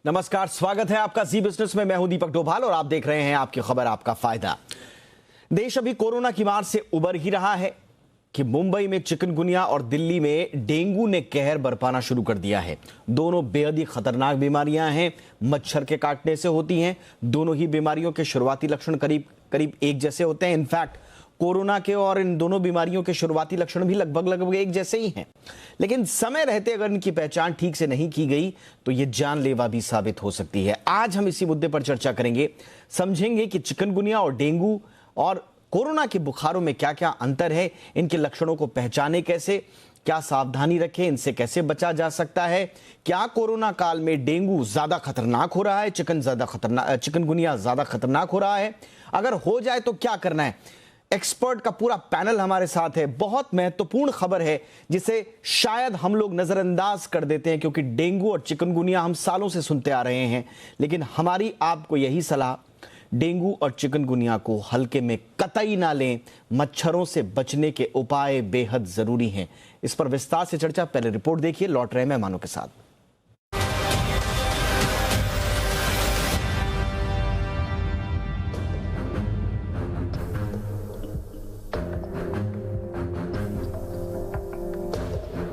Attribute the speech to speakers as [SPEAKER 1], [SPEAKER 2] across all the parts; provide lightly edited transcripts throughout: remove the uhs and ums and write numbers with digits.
[SPEAKER 1] नमस्कार, स्वागत है आपका जी बिजनेस में। मैं हूं दीपक डोभाल और आप देख रहे हैं आपकी खबर आपका फायदा। देश अभी कोरोना की मार से उबर ही रहा है कि मुंबई में चिकनगुनिया और दिल्ली में डेंगू ने कहर बरपाना शुरू कर दिया है। दोनों बेहद ही खतरनाक बीमारियां हैं, मच्छर के काटने से होती हैं। दोनों ही बीमारियों के शुरुआती लक्षण करीब करीब एक जैसे होते हैं। इनफैक्ट कोरोना के और इन दोनों बीमारियों के शुरुआती लक्षण भी लगभग एक जैसे ही हैं, लेकिन समय रहते अगर इनकी पहचान ठीक से नहीं की गई तो ये जानलेवा भी साबित हो सकती है। आज हम इसी मुद्दे पर चर्चा करेंगे, समझेंगे कि चिकनगुनिया और डेंगू और कोरोना के बुखारों में क्या क्या अंतर है, इनके लक्षणों को पहचाने कैसे, क्या सावधानी रखें, इनसे कैसे बचा जा सकता है, क्या कोरोना काल में डेंगू ज्यादा खतरनाक हो रहा है, चिकनगुनिया ज्यादा खतरनाक हो रहा है, अगर हो जाए तो क्या करना है। एक्सपर्ट का पूरा पैनल हमारे साथ है। बहुत महत्वपूर्ण खबर है जिसे शायद हम लोग नजरअंदाज कर देते हैं, क्योंकि डेंगू और चिकनगुनिया हम सालों से सुनते आ रहे हैं, लेकिन हमारी आपको यही सलाह, डेंगू और चिकनगुनिया को हल्के में कतई ना लें। मच्छरों से बचने के उपाय बेहद जरूरी हैं। इस पर विस्तार से चर्चा, पहले रिपोर्ट देखिए, लौट रहे मेहमानों के साथ।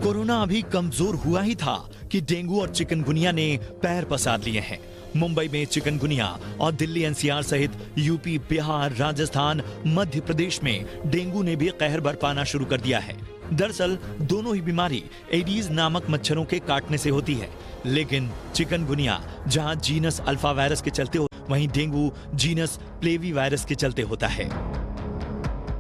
[SPEAKER 2] कोरोना अभी कमजोर हुआ ही था कि डेंगू और चिकनगुनिया ने पैर पसार लिए हैं। मुंबई में चिकनगुनिया और दिल्ली एनसीआर सहित यूपी, बिहार, राजस्थान, मध्य प्रदेश में डेंगू ने भी कहर बरपाना शुरू कर दिया है। दरअसल दोनों ही बीमारी एडीज नामक मच्छरों के काटने से होती है, लेकिन चिकनगुनिया जहां जीनस अल्फा वायरस के चलते हो, वहीं डेंगू जीनस प्लेवी वायरस के चलते होता है।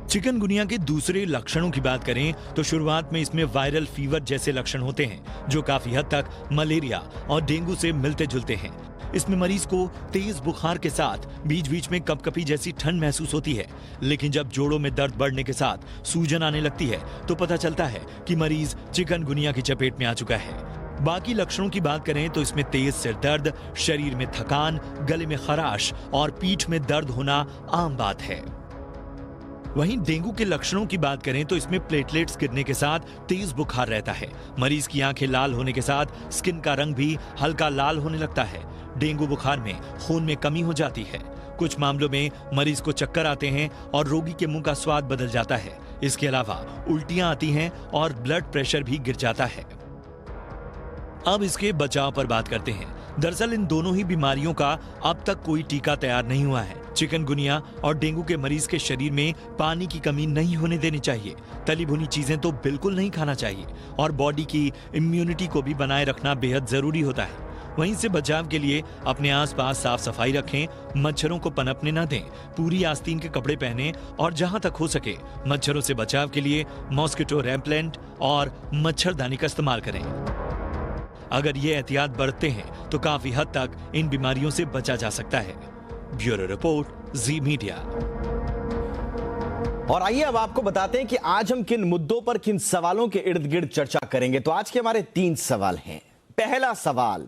[SPEAKER 2] चिकनगुनिया के दूसरे लक्षणों की बात करें तो शुरुआत में इसमें वायरल फीवर जैसे लक्षण होते हैं, जो काफी हद तक मलेरिया और डेंगू से मिलते जुलते हैं। इसमें मरीज को तेज बुखार के साथ बीच बीच में कपकपी जैसी ठंड महसूस होती है, लेकिन जब जोड़ों में दर्द बढ़ने के साथ सूजन आने लगती है तो पता चलता है कि मरीज चिकनगुनिया की चपेट में आ चुका है। बाकी लक्षणों की बात करें तो इसमें तेज सिर दर्द, शरीर में थकान, गले में खराश और पीठ में दर्द होना आम बात है। वहीं डेंगू के लक्षणों की बात करें तो इसमें प्लेटलेट्स गिरने के साथ तेज बुखार रहता है। मरीज की आंखें लाल होने के साथ स्किन का रंग भी हल्का लाल होने लगता है। डेंगू बुखार में खून में कमी हो जाती है। कुछ मामलों में मरीज को चक्कर आते हैं और रोगी के मुंह का स्वाद बदल जाता है। इसके अलावा उल्टियां आती हैं और ब्लड प्रेशर भी गिर जाता है। अब इसके बचाव पर बात करते हैं। दरअसल इन दोनों ही बीमारियों का अब तक कोई टीका तैयार नहीं हुआ है। चिकनगुनिया और डेंगू के मरीज के शरीर में पानी की कमी नहीं होने देनी चाहिए। तली भुनी चीजें तो बिल्कुल नहीं खाना चाहिए और बॉडी की इम्यूनिटी को भी बनाए रखना बेहद जरूरी होता है। वहीं से बचाव के लिए अपने आसपास साफ सफाई रखें, मच्छरों को पनपने न दें, पूरी आस्तीन के कपड़े पहनें और जहां तक हो सके मच्छरों से बचाव के लिए मॉस्किटो रेपेलेंट और मच्छरदानी का इस्तेमाल करें। अगर ये एहतियात बरतते हैं तो काफी हद तक इन बीमारियों से बचा जा सकता है। ब्यूरो रिपोर्ट, जी मीडिया।
[SPEAKER 1] और आइए अब आपको बताते हैं कि आज हम किन मुद्दों पर, किन सवालों के इर्द गिर्द चर्चा करेंगे। तो आज के हमारे 3 सवाल हैं। पहला सवाल,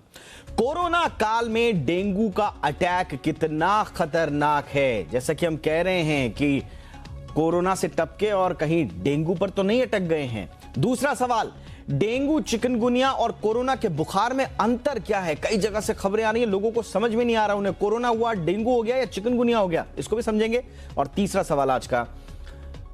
[SPEAKER 1] कोरोना काल में डेंगू का अटैक कितना खतरनाक है। जैसा कि हम कह रहे हैं कि कोरोना से टपके और कहीं डेंगू पर तो नहीं अटक गए हैं। दूसरा सवाल, डेंगू, चिकनगुनिया और कोरोना के बुखार में अंतर क्या है। कई जगह से खबरें आ रही हैं, लोगों को समझ में नहीं आ रहा उन्हें कोरोना हुआ, डेंगू हो गया या चिकनगुनिया हो गया, इसको भी समझेंगे। और तीसरा सवाल आज का,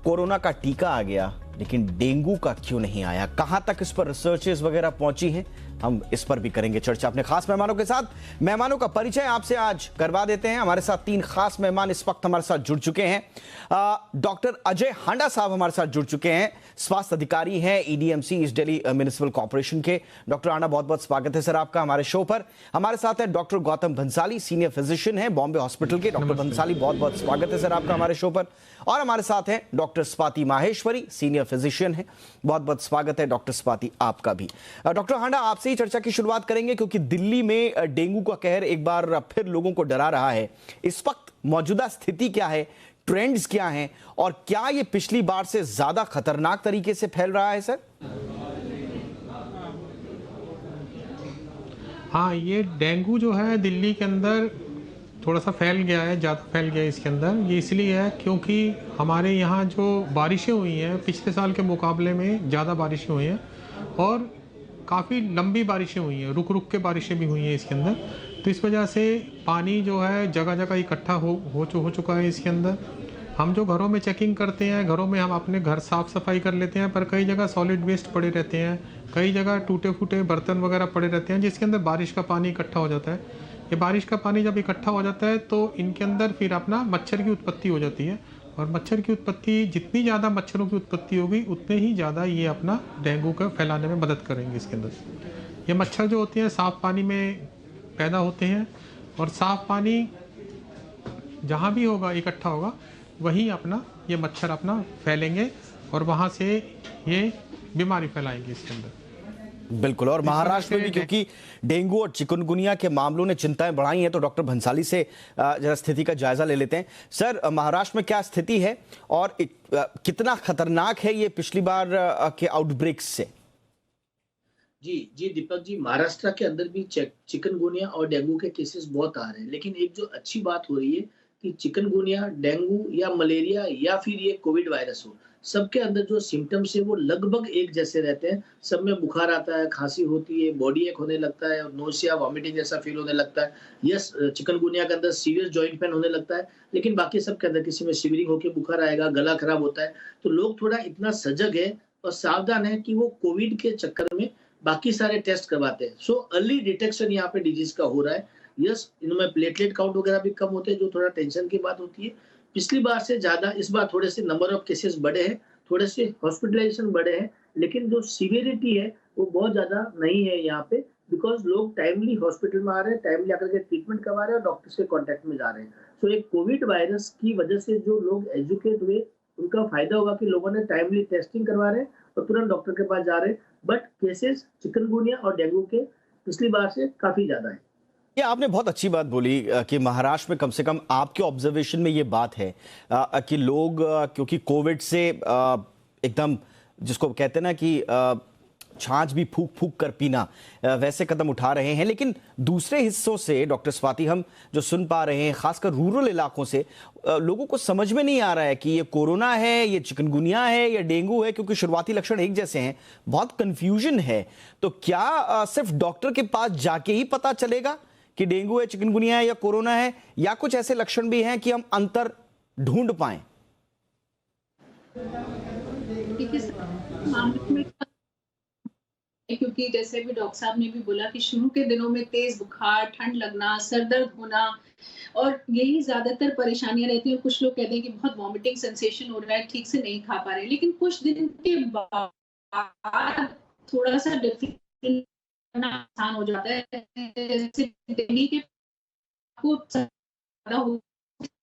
[SPEAKER 1] कोरोना का टीका आ गया लेकिन डेंगू का क्यों नहीं आया, कहां तक इस पर रिसर्चेस वगैरह पहुंची हैं, हम इस पर भी करेंगे चर्चा अपने खास मेहमानों के साथ। मेहमानों का परिचय आपसे आज करवा देते हैं। हमारे साथ 3 खास मेहमान इस वक्त हमारे साथ जुड़ चुके हैं। डॉक्टर अजय हांडा साहब हमारे साथ जुड़ चुके हैं, स्वास्थ्य अधिकारी हैं EDMC, east Delhi municipal corporation के। डॉक्टर हांडा, बहुत बहुत स्वागत है सर आपका हमारे शो पर। हमारे साथ है doctor Gautam Bhansali, senior physician है बॉम्बे हॉस्पिटल के। डॉक्टर भंसाली, बहुत बहुत स्वागत है सर आपका हमारे शो पर। और हमारे साथ है doctor Swati Maheshwari, senior physician है, बहुत बहुत स्वागत है डॉक्टर स्वाति आपका भी। डॉक्टर हांडा, आपसे ही चर्चा की शुरुआत करेंगे क्योंकि दिल्ली में डेंगू का कहर एक बार फिर लोगों को डरा रहा है। इस वक्त मौजूदा स्थिति क्या है, ट्रेंड्स क्या हैं और क्या ये पिछली बार से ज्यादा खतरनाक तरीके से फैल रहा है सर?
[SPEAKER 3] हाँ, ये डेंगू जो है दिल्ली के अंदर थोड़ा सा फैल गया है, ज़्यादा फैल गया है इसके अंदर। ये इसलिए है क्योंकि हमारे यहाँ जो बारिशें हुई हैं पिछले साल के मुकाबले में ज़्यादा बारिशें हुई हैं और काफ़ी लंबी बारिशें हुई हैं, रुक रुक के बारिशें भी हुई हैं इसके अंदर, तो इस वजह से पानी जो है जगह जगह इकट्ठा हो चुका है इसके अंदर। हम जो घरों में चेकिंग करते हैं, घरों में हम अपने घर साफ़ सफाई कर लेते हैं, पर कई जगह सॉलिड वेस्ट पड़े रहते हैं, कई जगह टूटे फूटे बर्तन वगैरह पड़े रहते हैं, जिसके अंदर बारिश का पानी इकट्ठा हो जाता है। ये बारिश का पानी जब इकट्ठा हो जाता है तो इनके अंदर फिर अपना मच्छर की उत्पत्ति हो जाती है, और मच्छर की उत्पत्ति, जितनी ज़्यादा मच्छरों की उत्पत्ति होगी उतने ही ज़्यादा ये अपना डेंगू का फैलाने में मदद करेंगे इसके अंदर। ये मच्छर जो होते हैं साफ़ पानी में पैदा होते हैं, और साफ़ पानी जहाँ भी होगा इकट्ठा होगा वहीं अपना ये मच्छर अपना फैलेंगे, और वहाँ से ये बीमारी फैलाएंगे इसके अंदर।
[SPEAKER 1] बिल्कुल। और महाराष्ट्र में भी क्योंकि डेंगू और चिकनगुनिया के मामलों ने चिंताएं बढ़ाई हैं, तो डॉक्टर भंसाली से जरा स्थिति का जायजा ले लेते हैं। सर, महाराष्ट्र में क्या स्थिति है और कितना खतरनाक है ये पिछली बार के आउटब्रेक से?
[SPEAKER 4] जी दीपक जी, महाराष्ट्र के अंदर भी चिकनगुनिया और डेंगू के केसेस बहुत आ रहे हैं, लेकिन एक जो अच्छी बात हो रही है कि चिकनगुनिया, डेंगू या मलेरिया या फिर ये कोविड वायरस हो, सबके अंदर जो सिम्टम्स है वो लगभग एक जैसे रहते हैं। सब में बुखार आता है, खांसी होती है, बॉडी एक होने लगता है, नोसिया, वॉमिटिंग जैसा फील होने लगता है। यस, चिकनगुनिया के अंदर सीवियर जॉइंट पेन होने लगता है, लेकिन बाकी सब के अंदर किसी में शिवरिंग होकर बुखार आएगा, गला खराब होता है। तो लोग थोड़ा इतना सजग है और सावधान है कि वो कोविड के चक्कर में बाकी सारे टेस्ट करवाते हैं। सो अर्ली डिटेक्शन यहाँ पे डिजीज का हो रहा है। यस, इनमें प्लेटलेट काउंट वगैरह भी कम होते हैं, जो थोड़ा टेंशन की बात होती है। पिछली बार से ज्यादा इस बार थोड़े से नंबर ऑफ केसेस बढ़े हैं, थोड़े से हॉस्पिटलाइजेशन बढ़े हैं, लेकिन जो सीवियरिटी है वो बहुत ज्यादा नहीं है यहाँ पे, बिकॉज लोग टाइमली हॉस्पिटल में आ रहे हैं, टाइमली आकर के ट्रीटमेंट करवा रहे हैं और डॉक्टर्स के कॉन्टेक्ट में जा रहे हैं। सो एक कोविड वायरस की वजह से जो लोग एजुकेट हुए उनका फायदा होगा कि लोगों ने टाइमली टेस्टिंग करवा रहे हैं और तुरंत डॉक्टर के पास जा रहे हैं। बट केसेस चिकनगुनिया और डेंगू के पिछली बार से काफी ज्यादा है।
[SPEAKER 1] ये आपने बहुत अच्छी बात बोली कि महाराष्ट्र में कम से कम आपके ऑब्जर्वेशन में ये बात है कि लोग क्योंकि कोविड से एकदम, जिसको कहते हैं ना कि छाछ भी फूक फूक कर पीना, वैसे कदम उठा रहे हैं। लेकिन दूसरे हिस्सों से डॉक्टर स्वाति हम जो सुन पा रहे हैं, खासकर रूरल इलाकों से, लोगों को समझ में नहीं आ रहा है कि ये कोरोना है, ये चिकनगुनिया है या डेंगू है, क्योंकि शुरुआती लक्षण एक जैसे हैं। बहुत कंफ्यूजन है। तो क्या सिर्फ डॉक्टर के पास जाके ही पता चलेगा कि डेंगू है, चिकनगुनिया है या कोरोना है, या कुछ ऐसे लक्षण भी हैं कि हम अंतर ढूंढ पाएं?
[SPEAKER 5] क्योंकि जैसे भी डॉक्टर साहब ने भी बोला कि शुरू के दिनों में तेज बुखार, ठंड लगना, सर दर्द होना, और यही ज्यादातर परेशानियां रहती हैं। कुछ लोग कहते हैं कि बहुत वॉमिटिंग सेंसेशन हो रहा है, ठीक से नहीं खा पा रहे, लेकिन कुछ दिन के बाद थोड़ा सा डिफरेंट आसान हो जाता है। जैसे दिल्ली के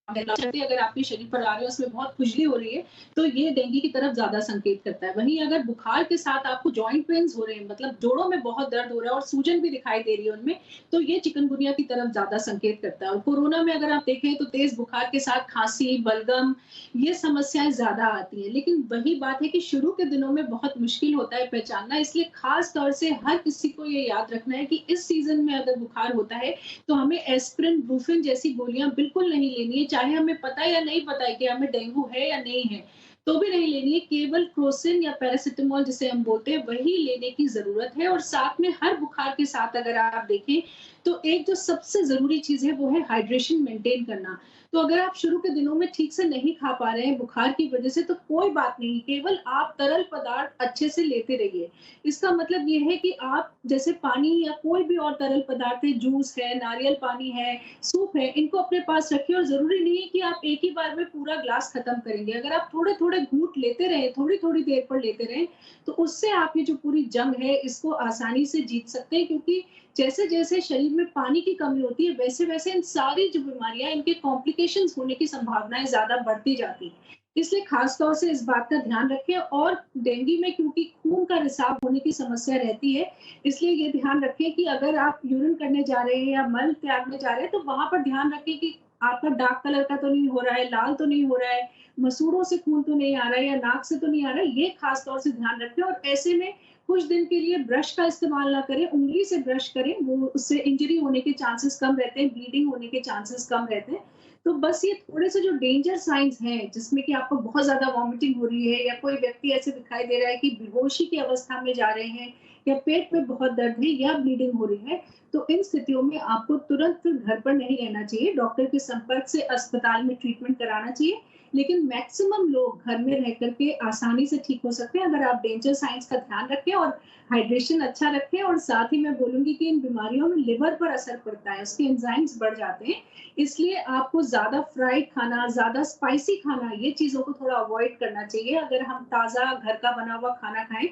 [SPEAKER 5] अगर आपके शरीर पर आ रहे हो, उसमें बहुत खुजली हो रही है, तो ये डेंगू की तरफ ज्यादा संकेत करता है। वहीं अगर बुखार के साथ आपको जॉइंट पेन्स हो रहे हैं, मतलब जोड़ों में बहुत दर्द हो रहा है और सूजन भी दिखाई दे रही है उनमें, तो ये चिकनगुनिया की तरफ ज्यादा संकेत करता है। और कोरोना में अगर आप देखें तो तेज बुखार के साथ खांसी, बलगम, ये समस्याएं ज्यादा आती है। लेकिन वही बात है कि शुरू के दिनों में बहुत मुश्किल होता है पहचानना, इसलिए खास तौर से हर किसी को ये याद रखना है कि इस सीजन में अगर बुखार होता है तो हमें एस्पिरिन, ब्रूफिन जैसी गोलियां बिल्कुल नहीं लेनी है, चाहे हमें पता है या नहीं पता है कि हमें डेंगू है या नहीं है, तो भी नहीं लेनी है। केवल क्रोसिन या पैरासिटामोल जिसे हम बोलते हैं वही लेने की जरूरत है। और साथ में हर बुखार के साथ अगर आप देखें तो एक जो सबसे जरूरी चीज है वो है हाइड्रेशन मेंटेन करना। तो अगर आप शुरू के दिनों में ठीक से नहीं खा पा रहे हैं बुखार की वजह से, तो कोई बात नहीं, केवल आप तरल पदार्थ अच्छे से लेते रहिए। इसका मतलब ये है कि आप जैसे पानी या कोई भी और तरल पदार्थ है, जूस है, नारियल पानी है, सूप है, इनको अपने पास रखिए। और जरूरी नहीं है कि आप एक ही बार में पूरा ग्लास खत्म करेंगे। अगर आप थोड़े थोड़े घूंट लेते रहे, थोड़ी थोड़ी देर पर लेते रहे, तो उससे आप ये जो पूरी जंग है इसको आसानी से जीत सकते हैं। क्योंकि जैसे जैसे शरीर में पानी की कमी होती है, वैसे वैसे इन सारी जो बीमारियां, इनके कॉम्प्लिकेशंस होने की संभावनाएं ज्यादा बढ़ती जाती है। इसलिए खास तौर से इस बात का ध्यान रखें। और डेंगू में क्योंकि खून का रिसाव होने की समस्या रहती है, इसलिए ये ध्यान रखें कि अगर आप यूरिन करने जा रहे हैं या मल त्यागने जा रहे हैं, तो वहां पर ध्यान रखें कि आपका डार्क कलर का तो नहीं हो रहा है, लाल तो नहीं हो रहा है, मसूड़ों से खून तो नहीं आ रहा है या नाक से तो नहीं आ रहा है। ये खास तौर से ध्यान रखें। और ऐसे में कुछ दिन के लिए ब्रश का इस्तेमाल ना करें, उंगली से ब्रश करें, वो उससे इंजरी होने के चांसेस कम रहते हैं, ब्लीडिंग होने के चांसेस कम रहते हैं। तो बस ये थोड़े से जो डेंजर साइंस हैं, जिसमें कि आपको बहुत ज्यादा वॉमिटिंग हो रही है या कोई व्यक्ति ऐसे दिखाई दे रहा है कि बेहोशी की अवस्था में जा रहे हैं या पेट में बहुत दर्द है या ब्लीडिंग हो रही है, तो इन स्थितियों में आपको तुरंत फिर घर पर नहीं रहना चाहिए, डॉक्टर के संपर्क से अस्पताल में ट्रीटमेंट कराना चाहिए। लेकिन मैक्सिमम लोग घर में रह करके आसानी से ठीक हो सकते हैं अगर आप डेंजर साइंस का ध्यान रखें और हाइड्रेशन अच्छा रखें। और साथ ही मैं बोलूंगी कि इन बीमारियों में लिवर पर असर पड़ता है, उसके एंजाइम्स बढ़ जाते हैं, इसलिए आपको ज्यादा फ्राइड खाना, ज्यादा स्पाइसी खाना, ये चीजों को थोड़ा अवॉइड करना चाहिए। अगर हम ताजा घर का बना हुआ खाना खाएं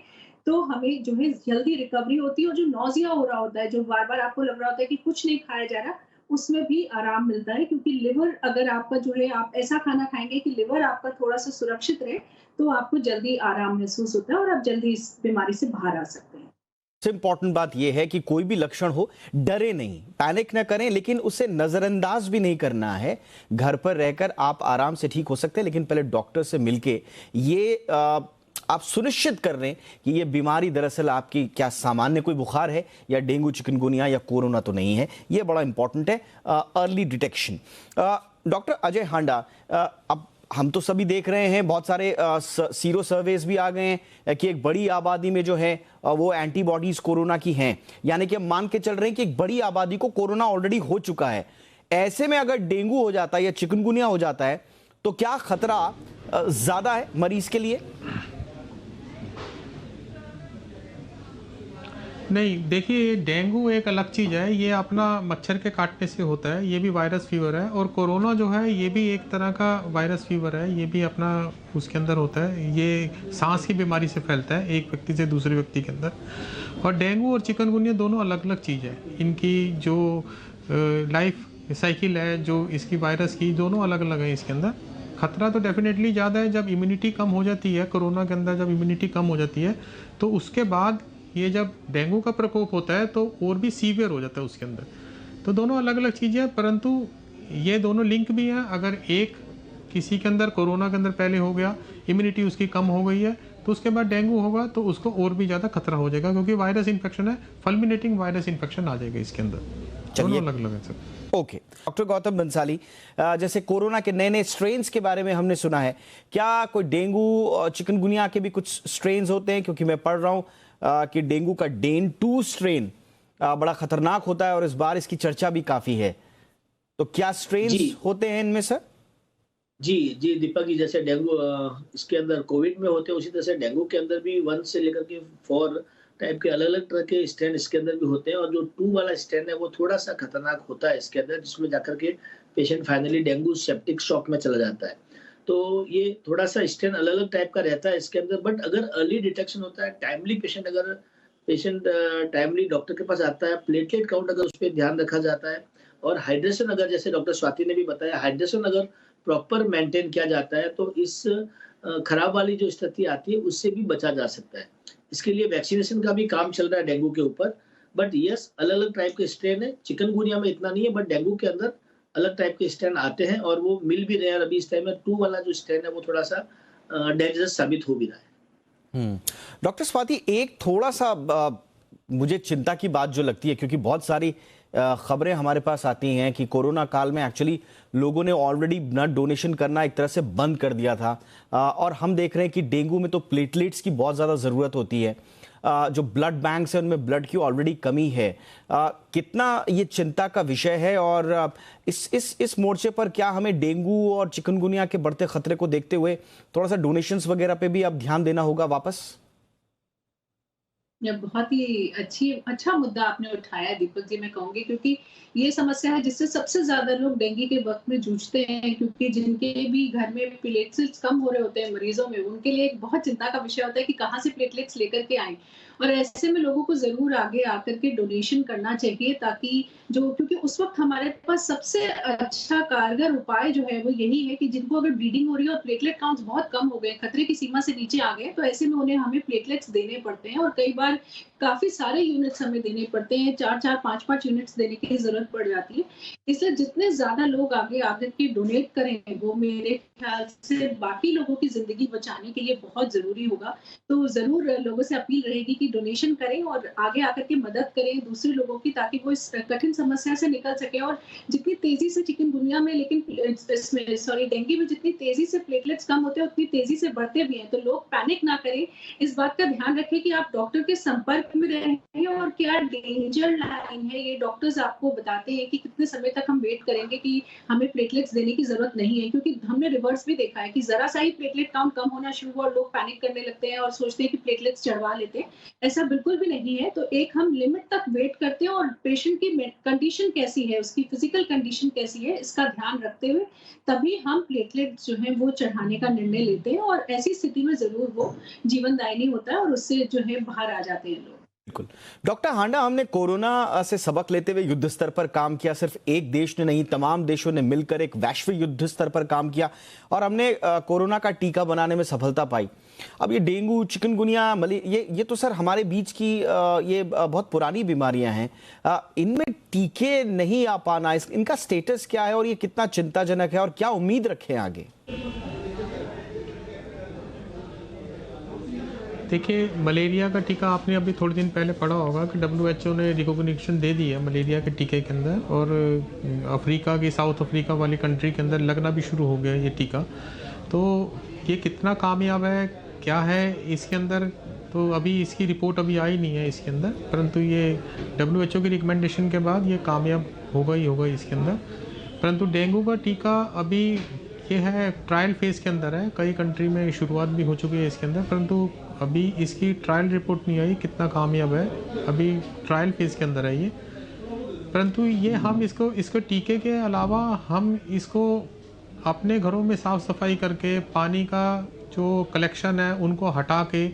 [SPEAKER 5] तो हमें जो है जल्दी रिकवरी होती है, और जो नौजिया हो रहा होता है, जो बार बार आपको लग रहा होता है कि कुछ नहीं खाया जा रहा, उसमें भी आराम मिलता है। क्योंकि लिवर अगर आपका जो है, आप ऐसा खाना खाएंगे कि लिवर आपका थोड़ा सा सुरक्षित रहे, तो आपको जल्दी आराम महसूस होता है और आप जल्दी इस बीमारी से बाहर आ सकते हैं।
[SPEAKER 1] सबसे इंपॉर्टेंट बात यह है कि कोई भी लक्षण हो, डरे नहीं, पैनिक न करें, लेकिन उसे नजरअंदाज भी नहीं करना है। घर पर रहकर आप आराम से ठीक हो सकते हैं, लेकिन पहले डॉक्टर से मिलके ये आप सुनिश्चित कर रहे हैं कि ये बीमारी दरअसल आपकी क्या सामान्य कोई बुखार है या डेंगू, चिकनगुनिया या कोरोना तो नहीं है। ये बड़ा इंपॉर्टेंट है, अर्ली डिटेक्शन। डॉक्टर अजय हांडा, अब हम तो सभी देख रहे हैं, बहुत सारे सीरो सर्वेज भी आ गए हैं कि एक बड़ी आबादी में जो है वो एंटीबॉडीज कोरोना की हैं, यानी कि हम मान के चल रहे हैं कि एक बड़ी आबादी को कोरोना ऑलरेडी हो चुका है। ऐसे में अगर डेंगू हो जाता है या चिकनगुनिया हो जाता है तो क्या खतरा ज्यादा है मरीज के लिए?
[SPEAKER 3] नहीं, देखिए, डेंगू एक अलग चीज़ है, ये अपना मच्छर के काटने से होता है, ये भी वायरस फीवर है। और कोरोना जो है ये भी एक तरह का वायरस फीवर है, ये भी अपना उसके अंदर होता है, ये सांस की बीमारी से फैलता है एक व्यक्ति से दूसरे व्यक्ति के अंदर। और डेंगू और चिकनगुनिया दोनों अलग अलग चीज़ है, इनकी जो लाइफ साइकिल है, जो इसकी वायरस की, दोनों अलग अलग है इसके अंदर। खतरा तो डेफिनेटली ज़्यादा है जब इम्यूनिटी कम हो जाती है, कोरोना के अंदर जब इम्यूनिटी कम हो जाती है तो उसके बाद ये जब डेंगू का प्रकोप होता है तो और भी सीवियर हो जाता है उसके अंदर। तो दोनों अलग अलग चीज़ें हैं, परंतु ये दोनों लिंक भी हैं। अगर एक किसी के अंदर कोरोना के अंदर पहले हो गया, इम्यूनिटी उसकी कम हो गई है, तो उसके बाद डेंगू होगा तो उसको और भी ज़्यादा खतरा हो जाएगा, क्योंकि वायरस इन्फेक्शन है, फल्मिनेटिंग वायरस इन्फेक्शन आ जाएगा इसके अंदर। दोनों अलग अलग है sir.
[SPEAKER 1] Okay, doctor Gautam Bansali, जैसे कोरोना के नए नए स्ट्रेन्स के बारे में हमने सुना है, क्या कोई डेंगू और चिकनगुनिया के भी कुछ स्ट्रेन्स होते हैं? क्योंकि मैं पढ़ रहा हूँ कि डेंगू का डेन 2 स्ट्रेन बड़ा खतरनाक होता है और इस बार इसकी चर्चा भी काफी है। तो क्या स्ट्रेन्स होते हैं इनमें सर?
[SPEAKER 4] जी जी दीपक जी, जैसे डेंगू इसके अंदर कोविड में होते हैं, उसी तरह से डेंगू के अंदर भी 1 से लेकर के 4 टाइप के अलग अलग तरह के स्ट्रेन इसके अंदर भी होते हैं। और जो 2 वाला स्ट्रेन है वो थोड़ा सा खतरनाक होता है इसके अंदर, जिसमें जाकर के patient finally dengue septic shock में चला जाता है। तो ये थोड़ा सा स्ट्रेन अलग अलग टाइप का रहता है इसके अंदर। बट अगर अर्ली डिटेक्शन होता है, टाइमली पेशेंट टाइमली डॉक्टर के पास आता है, प्लेटलेट काउंट अगर उस पर ध्यान रखा जाता है, और हाइड्रेशन अगर, जैसे डॉक्टर स्वाति ने भी बताया, हाइड्रेशन अगर प्रॉपर मेंटेन किया जाता है तो इस खराब वाली जो स्थिति आती है उससे भी बचा जा सकता है। इसके लिए वैक्सीनेशन का भी काम चल रहा है डेंगू के ऊपर। बट यस, अलग अलग टाइप के स्ट्रेन है। चिकनगुनिया में इतना नहीं है, बट डेंगू के अंदर अलग टाइप के स्ट्रेन आते हैं और वो मिल भी रहे हैं। अभी इस टाइम में 2 वाला जो स्ट्रेन है वो थोड़ा सा डेंजरस साबित हो भी रहा है।
[SPEAKER 1] डॉक्टर स्वाति, एक थोड़ा सा मुझे चिंता की बात जो लगती है, क्योंकि बहुत सारी खबरें हमारे पास आती हैं कि कोरोना काल में एक्चुअली लोगों ने ऑलरेडी ब्लड डोनेशन करना एक तरह से बंद कर दिया था, और हम देख रहे हैं कि डेंगू में तो प्लेटलेट्स की बहुत ज़्यादा ज़रूरत होती है। जो ब्लड बैंक्स हैं उनमें ब्लड की ऑलरेडी कमी है। कितना ये चिंता का विषय है, और इस मोर्चे पर क्या हमें डेंगू और चिकनगुनिया के बढ़ते खतरे को देखते हुए थोड़ा सा डोनेशंस वगैरह पे भी अब ध्यान देना होगा वापस?
[SPEAKER 5] ये बहुत ही अच्छा मुद्दा आपने उठाया दीपक जी, मैं कहूंगी, क्योंकि ये समस्या है जिससे सबसे ज्यादा लोग डेंगू के वक्त में जूझते हैं। क्योंकि जिनके भी घर में प्लेटलेट्स कम हो रहे होते हैं मरीजों में, उनके लिए एक बहुत चिंता का विषय होता है कि कहाँ से प्लेटलेट्स लेकर के आए। और ऐसे में लोगों को जरूर आगे आकर के डोनेशन करना चाहिए, ताकि क्योंकि उस वक्त हमारे पास सबसे अच्छा कारगर उपाय जो है वो यही है कि जिनको अगर ब्लीडिंग हो रही है और प्लेटलेट काउंट्स बहुत कम हो गए, खतरे की सीमा से नीचे आ गए, तो ऐसे में उन्हें हमें प्लेटलेट्स देने पड़ते हैं। और कई बार काफी सारे यूनिट्स हमें देने पड़ते हैं, 4-4, 5-5 यूनिट्स देने की जरूरत पड़ जाती है। इसलिए जितने ज्यादा लोग आगे आकर के डोनेट करें, वो मेरे ख्याल से बाकी लोगों की जिंदगी बचाने के लिए बहुत जरूरी होगा। तो जरूर लोगों से अपील रहेगी कि की डोनेशन करें और आगे आकर के मदद करें दूसरे लोगों की, ताकि वो इस कठिन समस्या से निकल सके। और जितनी तेजी से चिकनगुनिया में, लेकिन इसमें डेंगू में जितनी तेजी से प्लेटलेट्स कम होते हैं उतनी तेजी से बढ़ते भी हैं। तो लोग पैनिक ना करें, इस बात का ध्यान रखें कि आप डॉक्टर के संपर्क में रहें और क्या डेंजर लाइन है ये डॉक्टर्स आपको बताते हैं कि कितने समय तक हम वेट करेंगे कि हमें प्लेटलेट्स देने की जरूरत नहीं है। क्योंकि हमने रिवर्स भी देखा है कि जरा सा ही प्लेटलेट काउंट कम होना शुरू हुआ और लोग पैनिक करने लगते हैं और सोचते हैं कि प्लेटलेट्स चढ़वा लेते हैं। ऐसा बिल्कुल भी नहीं है। तो एक हम लिमिट तक वेट करते हैं और पेशेंट की कंडीशन कैसी है, उसकी फिजिकल कंडीशन कैसी है, इसका ध्यान रखते हुए तभी हम प्लेटलेट जो है वो चढ़ाने का निर्णय लेते हैं। और ऐसी स्थिति में जरूर वो जीवनदायिनी होता है और उससे जो है बाहर आ जाते हैं लोग।
[SPEAKER 1] बिल्कुल। डॉक्टर हांडा, हमने कोरोना से सबक लेते हुए युद्ध स्तर पर काम किया। सिर्फ एक देश ने नहीं, तमाम देशों ने मिलकर एक वैश्विक युद्ध स्तर पर काम किया और हमने कोरोना का टीका बनाने में सफलता पाई। अब ये डेंगू, चिकनगुनिया, ये तो सर हमारे बीच की ये बहुत पुरानी बीमारियां हैं। इनमें टीके नहीं आ पाना, इनका स्टेटस क्या है और ये कितना चिंताजनक है और क्या उम्मीद रखें आगे?
[SPEAKER 3] देखिए, मलेरिया का टीका आपने अभी थोड़े दिन पहले पढ़ा होगा कि WHO ने रिकॉग्निशन दे दी है मलेरिया के टीके के अंदर, और अफ्रीका की, साउथ अफ्रीका वाली कंट्री के अंदर लगना भी शुरू हो गया ये टीका। तो ये कितना कामयाब है, क्या है इसके अंदर, तो अभी इसकी रिपोर्ट अभी आई नहीं है इसके अंदर, परंतु ये WHO की रिकमेंडेशन के बाद ये कामयाब होगा ही होगा इसके अंदर। परंतु डेंगू का टीका अभी ये है ट्रायल फेज़ के अंदर है, कई कंट्री में शुरुआत भी हो चुकी है इसके अंदर, परंतु अभी इसकी ट्रायल रिपोर्ट नहीं आई कितना कामयाब है, अभी ट्रायल फेज़ के अंदर है ये। परंतु ये हम इसको टीके के अलावा हम इसको अपने घरों में साफ़ सफाई करके, पानी का जो कलेक्शन है उनको हटा के,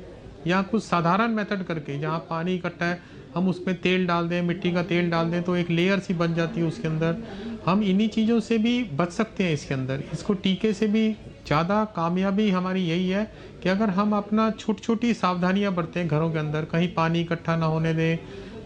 [SPEAKER 3] या कुछ साधारण मेथड करके, जहाँ पानी इकट्ठा है हम उसमें तेल डाल दें, मिट्टी का तेल डाल दें, तो एक लेयर सी बन जाती है उसके अंदर। हम इन्हीं चीज़ों से भी बच सकते हैं इसके अंदर। इसको टीके से भी ज़्यादा कामयाबी हमारी यही है कि अगर हम अपना छोटी छोटी सावधानियां बरतें घरों के अंदर, कहीं पानी इकट्ठा ना होने दें,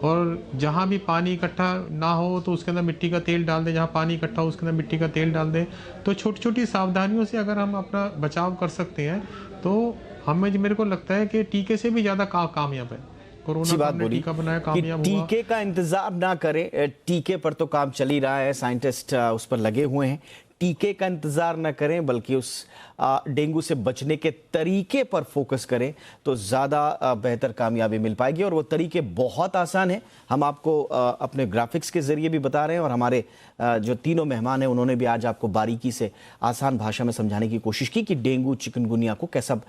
[SPEAKER 3] और जहाँ भी पानी इकट्ठा ना हो तो उसके अंदर मिट्टी का तेल डाल दें, जहाँ पानी इकट्ठा हो उसके अंदर मिट्टी का तेल डाल दें। तो छोटी छोटी सावधानियों से अगर हम अपना बचाव कर सकते हैं तो मेरे को लगता है कि टीके से भी ज़्यादा कामयाब है। कोरोना
[SPEAKER 1] बात बोली
[SPEAKER 3] टीका बनाया, कामयाब
[SPEAKER 1] कि
[SPEAKER 3] हुआ।
[SPEAKER 1] टीके का इंतजार ना करें, टीके पर तो काम चल ही रहा है, साइंटिस्ट उस पर लगे हुए हैं। टीके का इंतजार न करें बल्कि उस डेंगू से बचने के तरीके पर फोकस करें तो ज़्यादा बेहतर कामयाबी मिल पाएगी। और वो तरीके बहुत आसान हैं, हम आपको अपने ग्राफिक्स के ज़रिए भी बता रहे हैं और हमारे जो तीनों मेहमान हैं उन्होंने भी आज आपको बारीकी से आसान भाषा में समझाने की कोशिश की कि डेंगू, चिकनगुनिया को कैसा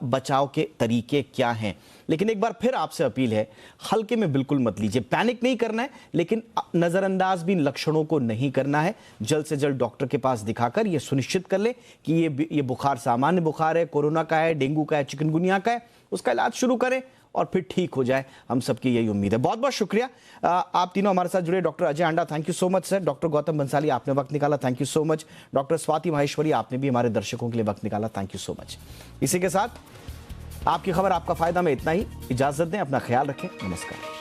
[SPEAKER 1] बचाव के तरीके क्या हैं। लेकिन एक बार फिर आपसे अपील है, हल्के में बिल्कुल मत लीजिए, पैनिक नहीं करना है, लेकिन नज़रअंदाज भी इन लक्षणों को नहीं करना है। जल्द से जल्द डॉक्टर के पास दिखाकर ये सुनिश्चित कर ले कि ये बुखार सामान्य बुखार है, कोरोना का है, डेंगू का है, चिकनगुनिया का है, उसका इलाज शुरू करें और फिर ठीक हो जाए। हम सबकी यही उम्मीद है। बहुत बहुत शुक्रिया आप तीनों हमारे साथ जुड़े। Doctor Ajay Handa, thank you so much sir. Doctor Gautam Bansali, आपने वक्त निकाला, thank you so much. Doctor Swati Maheshwari, आपने भी हमारे दर्शकों के लिए वक्त निकाला, थैंक यू सो मच। इसी के साथ आपकी खबर आपका फायदा में इतना ही। इजाजत दें, अपना ख्याल रखें, नमस्कार।